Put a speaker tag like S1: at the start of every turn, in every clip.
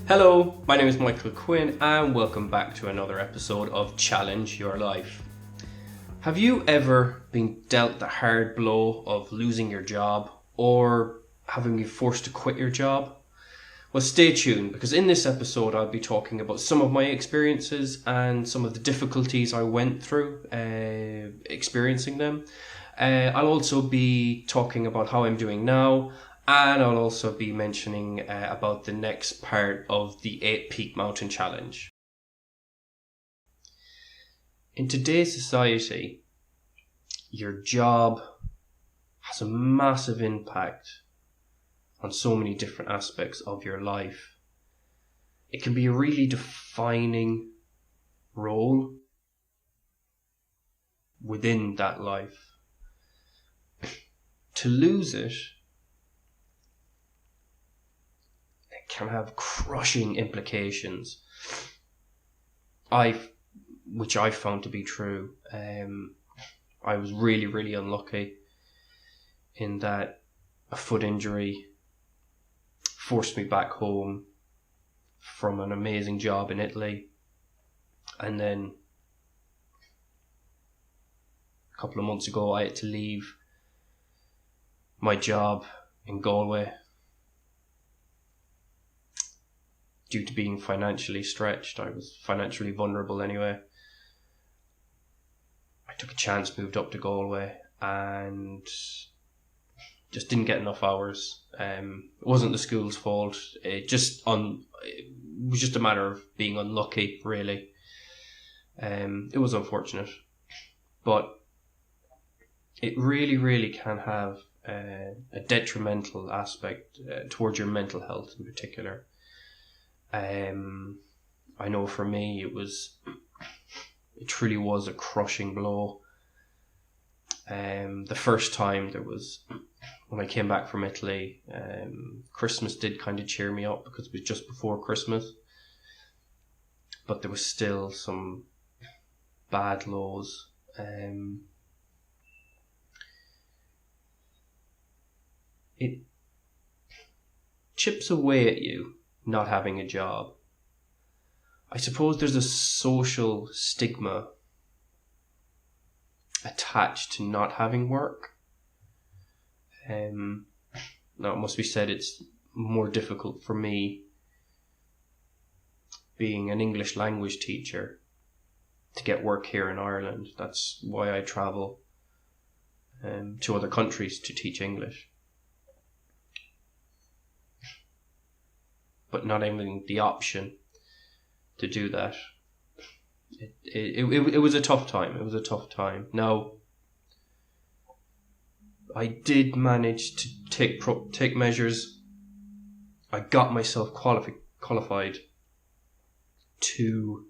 S1: Hello, my name is Michael Quinn and welcome back to another episode of Challenge Your Life. Have you ever been dealt the hard blow of losing your job or having been forced to quit your job? Well, stay tuned because in this episode I'll be talking about some of my experiences and some of the difficulties I went through experiencing them. I'll also be talking about how I'm doing now, and I'll also be mentioning about the next part of the 8 Peak Mountain Challenge. In today's society, your job has a massive impact on so many different aspects of your life. It can be a really defining role within that life. To lose it can have crushing implications, which I found to be true. I was really unlucky in that a foot injury forced me back home from an amazing job in Italy, and then a couple of months ago I had to leave my job in Galway due to being financially stretched. I was financially vulnerable anyway. I took a chance, moved up to Galway, and just didn't get enough hours. It wasn't the school's fault. It was just a matter of being unlucky, really. It was unfortunate, but it really can have a detrimental aspect towards your mental health in particular. I know for me it truly was a crushing blow. The first time when I came back from Italy, Christmas did kind of cheer me up because it was just before Christmas, but there was still some bad lows. It chips away at you not having a job. I suppose there's a social stigma attached to not having work. Now it must be said it's more difficult for me, being an English language teacher, to get work here in Ireland. That's why I travel to other countries to teach English. But not having the option to do that, it was a tough time. It was a tough time. Now, I did manage to take measures. I got myself qualified to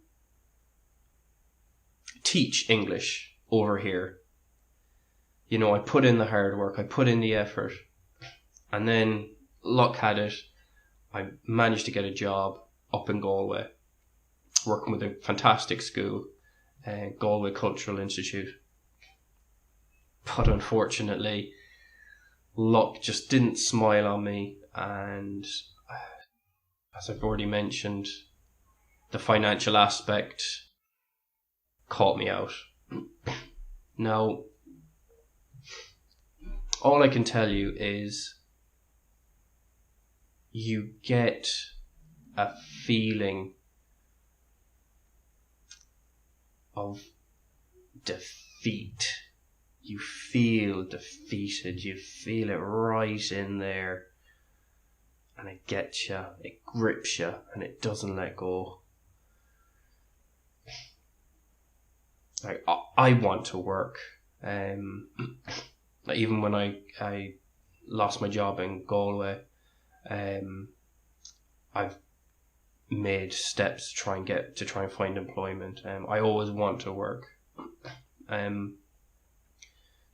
S1: teach English over here. You know, I put in the hard work, I put in the effort, and then luck had it, I managed to get a job up in Galway, working with a fantastic school, Galway Cultural Institute. But unfortunately, luck just didn't smile on me, and as I've already mentioned, the financial aspect caught me out. Now, all I can tell you is you get a feeling of defeat. You feel defeated. You feel it right in there. And it gets you. It grips you. And it doesn't let go. Like, I want to work. Like even when I lost my job in Galway, I've made steps to try and find employment. I always want to work.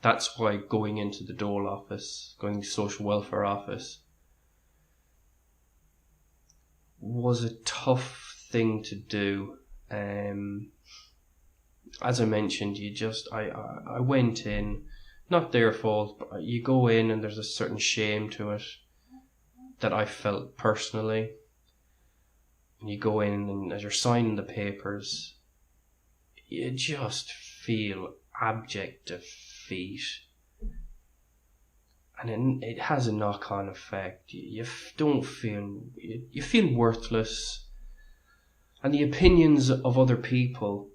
S1: That's why going into the dole office, going to the social welfare office, was a tough thing to do. As I mentioned, I went in, not their fault, but you go in and there's a certain shame to it that I felt personally. and you go in, and as you're signing the papers, you just feel abject defeat. And it has a knock-on effect. You feel worthless. And the opinions of other people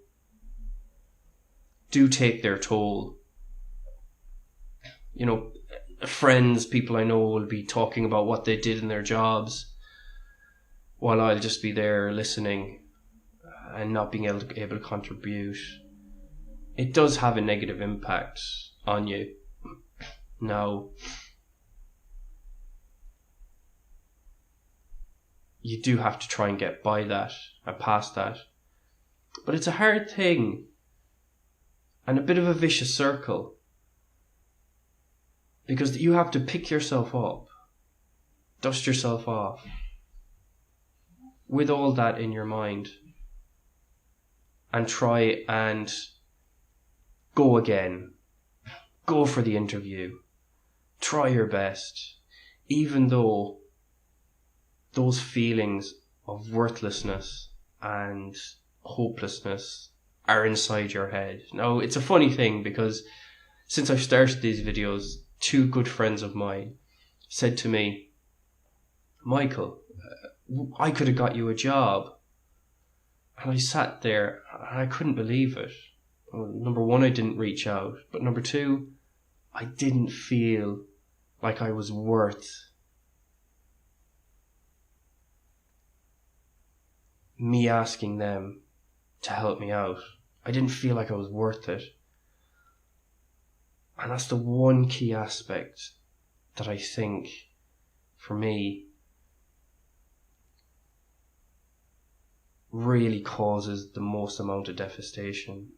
S1: do take their toll. You know, friends, people I know will be talking about what they did in their jobs, while I'll just be there listening and not being able to contribute. It does have a negative impact on you. Now, you do have to try and get by that and past that. But it's a hard thing and a bit of a vicious circle, because you have to pick yourself up, dust yourself off, with all that in your mind, and try and go again. Go for the interview. Try your best, even though those feelings of worthlessness and hopelessness are inside your head. Now, it's a funny thing, because since I've started these videos, 2 good friends of mine said to me, Michael, I could have got you a job. And I sat there and I couldn't believe it. Well, number 1, I didn't reach out. But number 2, I didn't feel like I was worth me asking them to help me out. I didn't feel like I was worth it. And that's the one key aspect that I think, for me, really causes the most amount of devastation.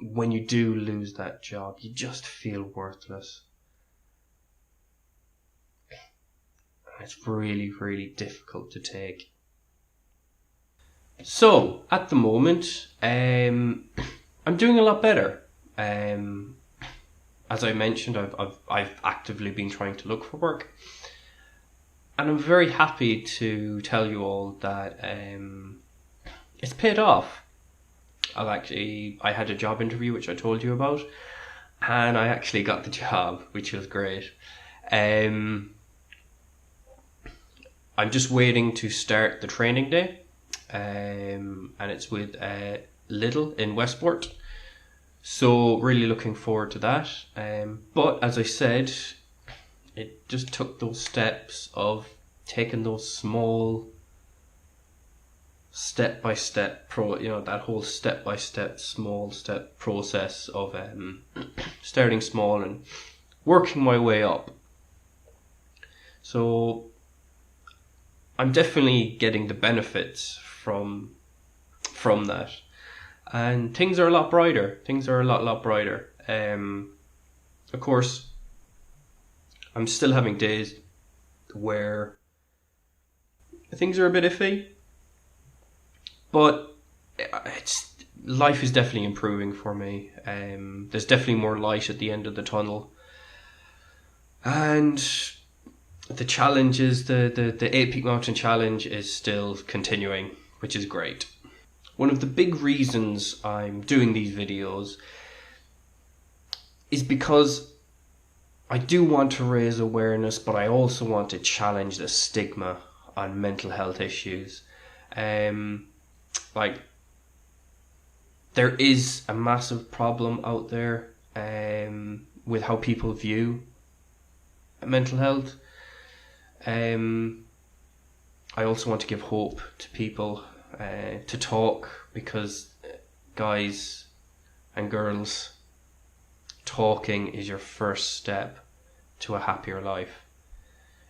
S1: When you do lose that job, you just feel worthless. It's really, really difficult to take. So, at the moment, I'm doing a lot better. As I mentioned, I've actively been trying to look for work. And I'm very happy to tell you all that it's paid off. I had a job interview, which I told you about, and I actually got the job, which was great. I'm just waiting to start the training day, and it's with Lidl in Westport. So really looking forward to that. But as I said, it just took those steps of taking those small step-by-step that whole step-by-step small step process of starting small and working my way up. So I'm definitely getting the benefits from that, and things are a lot brighter. Things are a lot brighter. Of course, I'm still having days where things are a bit iffy, but life is definitely improving for me. There's definitely more light at the end of the tunnel, and the challenges, the 8 Peak Mountain Challenge is still continuing, which is great. One of the big reasons I'm doing these videos is because I do want to raise awareness, but I also want to challenge the stigma on mental health issues. There is a massive problem out there with how people view mental health. I also want to give hope to people to talk, because guys and girls, talking is your first step to a happier life.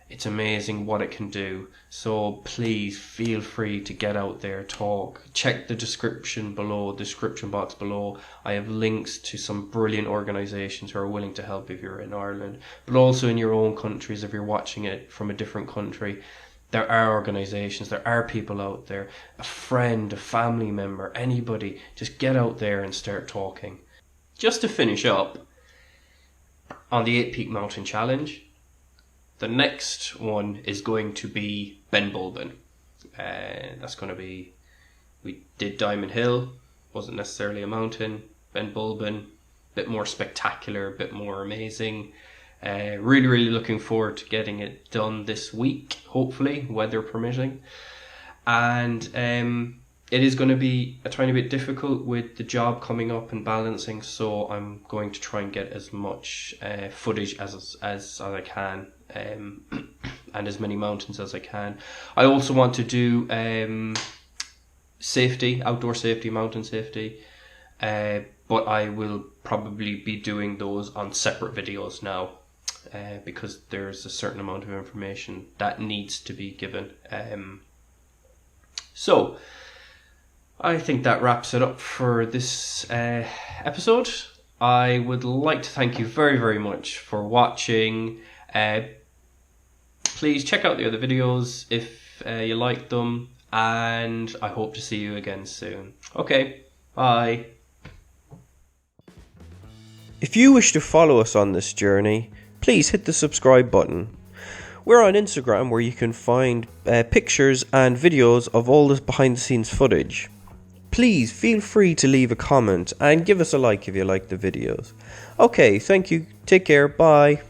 S1: It's amazing what it can do. So please feel free to get out there, talk. Check the description box below. I have links to some brilliant organisations who are willing to help if you're in Ireland, but also in your own countries if you're watching it from a different country. There are organisations, there are people out there, a friend, a family member, anybody. Just get out there and start talking. Just to finish up, on the 8 Peak Mountain Challenge, the next one is going to be Ben Bulben. That's going to be, we did Diamond Hill, wasn't necessarily a mountain. Ben Bulben, a bit more spectacular, a bit more amazing. Really looking forward to getting it done this week, hopefully, weather permitting. And it is going to be a tiny bit difficult with the job coming up and balancing, so I'm going to try and get as much footage as I can, and as many mountains as I can. I also want to do safety, outdoor safety, mountain safety, but I will probably be doing those on separate videos now, because there's a certain amount of information that needs to be given. So I think that wraps it up for this episode. I would like to thank you very much for watching. Please check out the other videos if you like them, and I hope to see you again soon. Okay, bye. If you wish to follow us on this journey, please hit the subscribe button. We're on Instagram, where you can find pictures and videos of all this behind the scenes footage. Please feel free to leave a comment and give us a like if you like the videos. Okay, thank you. Take care. Bye.